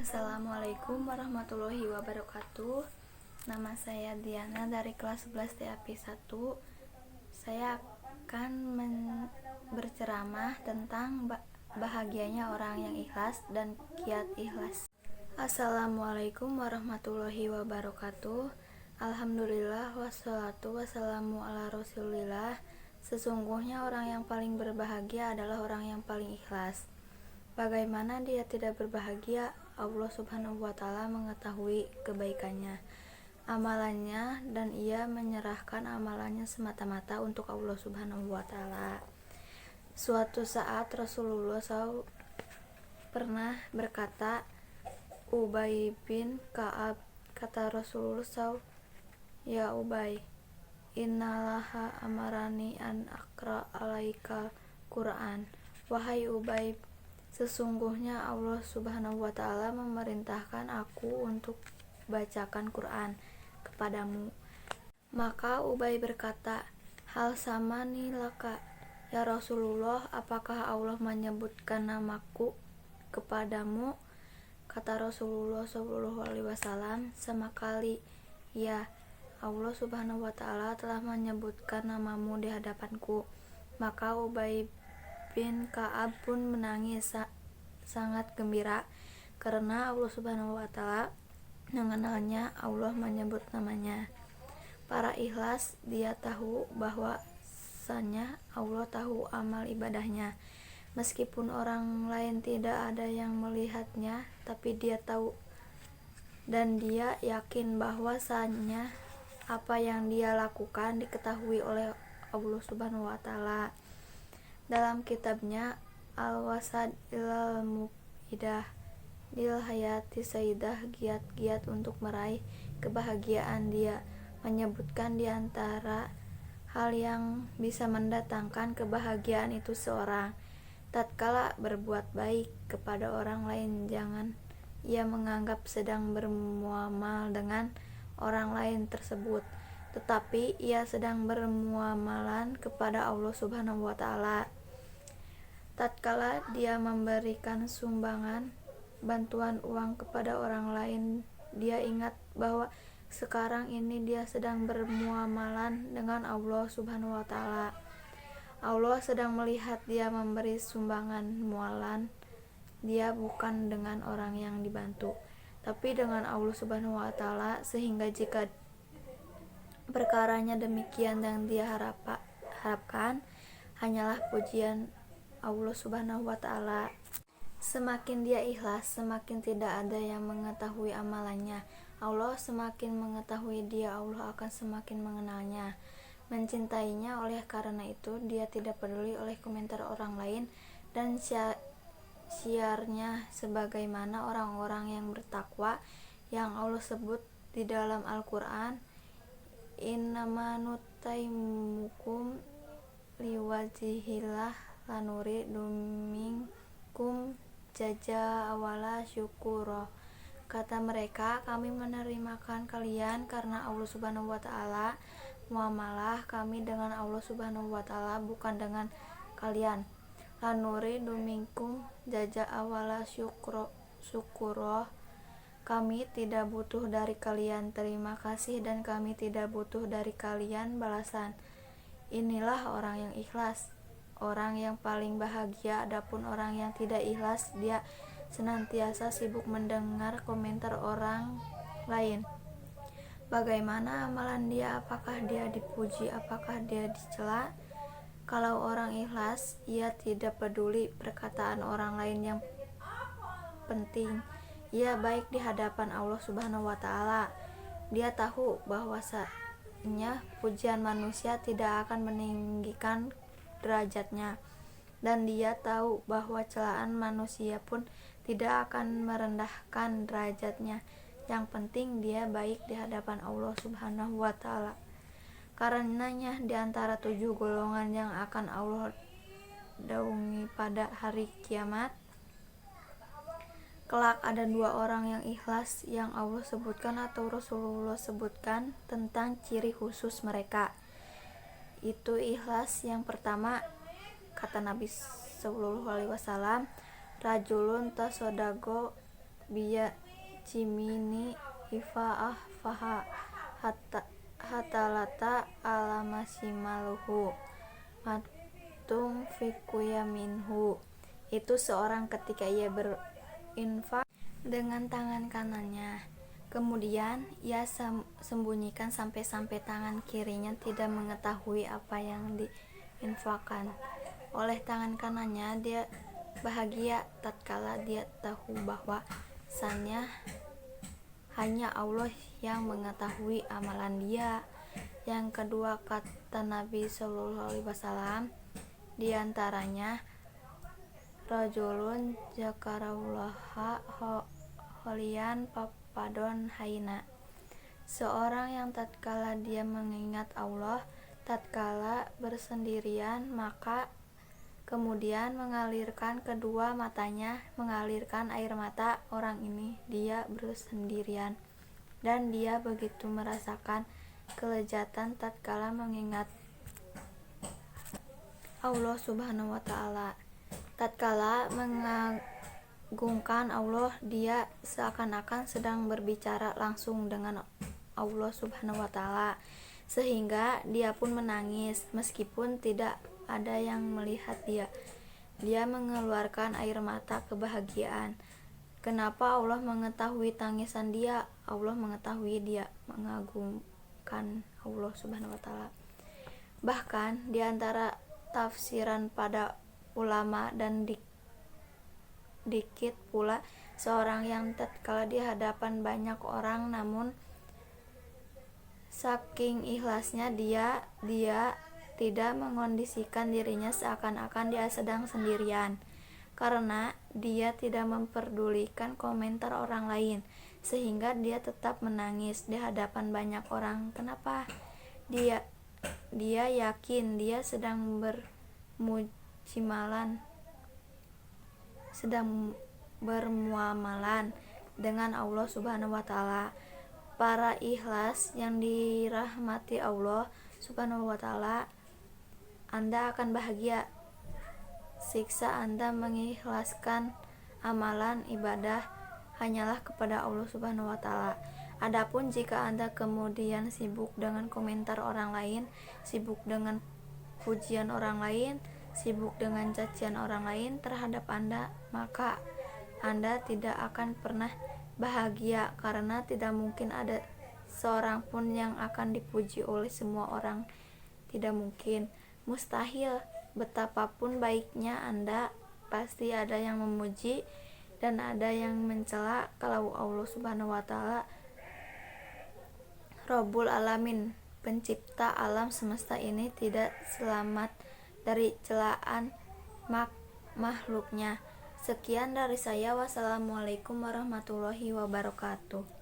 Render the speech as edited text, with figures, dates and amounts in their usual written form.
Assalamualaikum warahmatullahi wabarakatuh. Nama saya Diana dari kelas 11 TAP 1. Saya akan berceramah tentang bahagianya orang yang ikhlas dan kiat ikhlas. Assalamualaikum warahmatullahi wabarakatuh. Alhamdulillah wassalatu wassalamu ala rasulillah. Sesungguhnya orang yang paling berbahagia adalah orang yang paling ikhlas. Bagaimana dia tidak berbahagia? Allah Subhanahu wa Ta'ala mengetahui kebaikannya, amalannya, dan ia menyerahkan amalannya semata-mata untuk Allah Subhanahu wa Ta'ala. Suatu saat Rasulullah SAW pernah berkata, Ubay bin Ka'ab, kata Rasulullah SAW, ya Ubay, innallaha amarani an akra alaikal Quran. Wahai Ubay, sesungguhnya Allah Subhanahu wa Ta'ala memerintahkan aku untuk bacakan Quran kepadamu. Maka Ubay berkata, hal sama nih laka, ya Rasulullah, apakah Allah menyebutkan namaku kepadamu? Kata Rasulullah SAW, sama kali, ya, Allah Subhanahu wa Ta'ala telah menyebutkan namamu di hadapanku. Maka Ubay bin Ka'ab pun menangis sangat gembira karena Allah Subhanahu wa Ta'ala mengenalnya, Allah menyebut namanya. Para ikhlas, dia tahu bahwasanya Allah tahu amal ibadahnya. Meskipun orang lain tidak ada yang melihatnya, tapi dia tahu dan dia yakin bahwasanya apa yang dia lakukan diketahui oleh Allah Subhanahu wa Ta'ala. Dalam kitabnya Al-Wasad ilal Mubidah lil Hayati Sayyidah, giat-giat untuk meraih kebahagiaan, dia menyebutkan di antara hal yang bisa mendatangkan kebahagiaan itu seorang tatkala berbuat baik kepada orang lain, jangan ia menganggap sedang bermuamal dengan orang lain tersebut, tetapi ia sedang bermuamalan kepada Allah Subhanahu wa Ta'ala. Tatkala dia memberikan sumbangan bantuan uang kepada orang lain, dia ingat bahwa sekarang ini dia sedang bermuamalan dengan Allah Subhanahu wa Ta'ala. Allah sedang melihat dia memberi sumbangan mualan dia bukan dengan orang yang dibantu, tapi dengan Allah Subhanahu wa Ta'ala, sehingga jika perkaranya demikian yang dia harapkan hanyalah pujian Allah Subhanahu wa Ta'ala. Semakin dia ikhlas, semakin tidak ada yang mengetahui amalannya. Allah semakin mengetahui dia, Allah akan semakin mengenalnya, mencintainya. Oleh karena itu, dia tidak peduli oleh komentar orang lain dan syiarnya, sebagaimana orang-orang yang bertakwa yang Allah sebut di dalam Al-Quran, innama nutaimukum liwajihillah lanuri dumingkum jaja awala syukuro. Kata mereka, kami menerimakan kalian karena Allah Subhanahu wa Ta'ala. Muamalah kami dengan Allah Subhanahu wa Ta'ala, bukan dengan kalian. Lanuri dumingkum jaja awala syukuro. Kami tidak butuh dari kalian terima kasih dan kami tidak butuh dari kalian balasan. Inilah orang yang ikhlas, orang yang paling bahagia. Adapun orang yang tidak ikhlas, dia senantiasa sibuk mendengar komentar orang lain. Bagaimana amalan dia? Apakah dia dipuji? Apakah dia dicela? Kalau orang ikhlas, ia tidak peduli perkataan orang lain. Yang penting ia baik di hadapan Allah Subhanahu wa Ta'ala. Dia tahu bahwasanya pujian manusia tidak akan meninggikan derajatnya, dan dia tahu bahwa celaan manusia pun tidak akan merendahkan derajatnya. Yang penting dia baik di hadapan Allah Subhanahu wa Ta'ala. Karenanya di antara 7 golongan yang akan Allah daungi pada hari kiamat kelak, ada 2 orang yang ikhlas yang Allah sebutkan atau Rasulullah sebutkan tentang ciri khusus mereka. Itu ikhlas yang pertama, kata Nabi SAW, rajulun tasodago biya cimini ifa'ah faha hatalata alamasimaluhu matung fikuya minhu. Itu seorang ketika ia berinfak dengan tangan kanannya, kemudian ia sembunyikan sampai-sampai tangan kirinya tidak mengetahui apa yang diinfakkan oleh tangan kanannya. Dia bahagia tatkala dia tahu bahwa sannya hanya Allah yang mengetahui amalan dia. Yang kedua, kata Nabi Shallallahu Alaihi Wasallam, diantaranya rajulun zakarallaha holian papadon haina, seorang yang tatkala dia mengingat Allah tatkala bersendirian, maka kemudian mengalirkan kedua matanya, mengalirkan air mata. Orang ini dia bersendirian dan dia begitu merasakan kelezatan tatkala mengingat Allah Subhanahu wa Ta'ala. Tatkala mengagungkan Allah, dia seakan-akan sedang berbicara langsung dengan Allah Subhanahu wa Ta'ala, sehingga dia pun menangis meskipun tidak ada yang melihat dia. Dia mengeluarkan air mata kebahagiaan. Kenapa? Allah mengetahui tangisan dia. Allah mengetahui dia mengagungkan Allah Subhanahu wa Ta'ala. Bahkan di antara tafsiran pada ulama dan dikit pula seorang yang tatkala di hadapan banyak orang namun saking ikhlasnya dia tidak mengondisikan dirinya seakan-akan dia sedang sendirian, karena dia tidak memperdulikan komentar orang lain, sehingga dia tetap menangis di hadapan banyak orang. Kenapa? Dia yakin dia sedang bermuamalan dengan Allah Subhanahu wa Ta'ala. Para ikhlas yang dirahmati Allah Subhanahu wa Ta'ala, Anda akan bahagia. Siksa Anda mengikhlaskan amalan ibadah hanyalah kepada Allah Subhanahu wa Ta'ala. Adapun jika Anda kemudian sibuk dengan komentar orang lain, sibuk dengan pujian orang lain, sibuk dengan cacian orang lain terhadap Anda, maka Anda tidak akan pernah bahagia, karena tidak mungkin ada seorang pun yang akan dipuji oleh semua orang. Tidak mungkin, mustahil. Betapapun baiknya Anda, pasti ada yang memuji dan ada yang mencela. Kalau Allah Subhanahu wa Ta'ala Rabbul Alamin, pencipta alam semesta ini, tidak selamat dari celaan makhluknya. Sekian dari saya. Wassalamualaikum warahmatullahi wabarakatuh.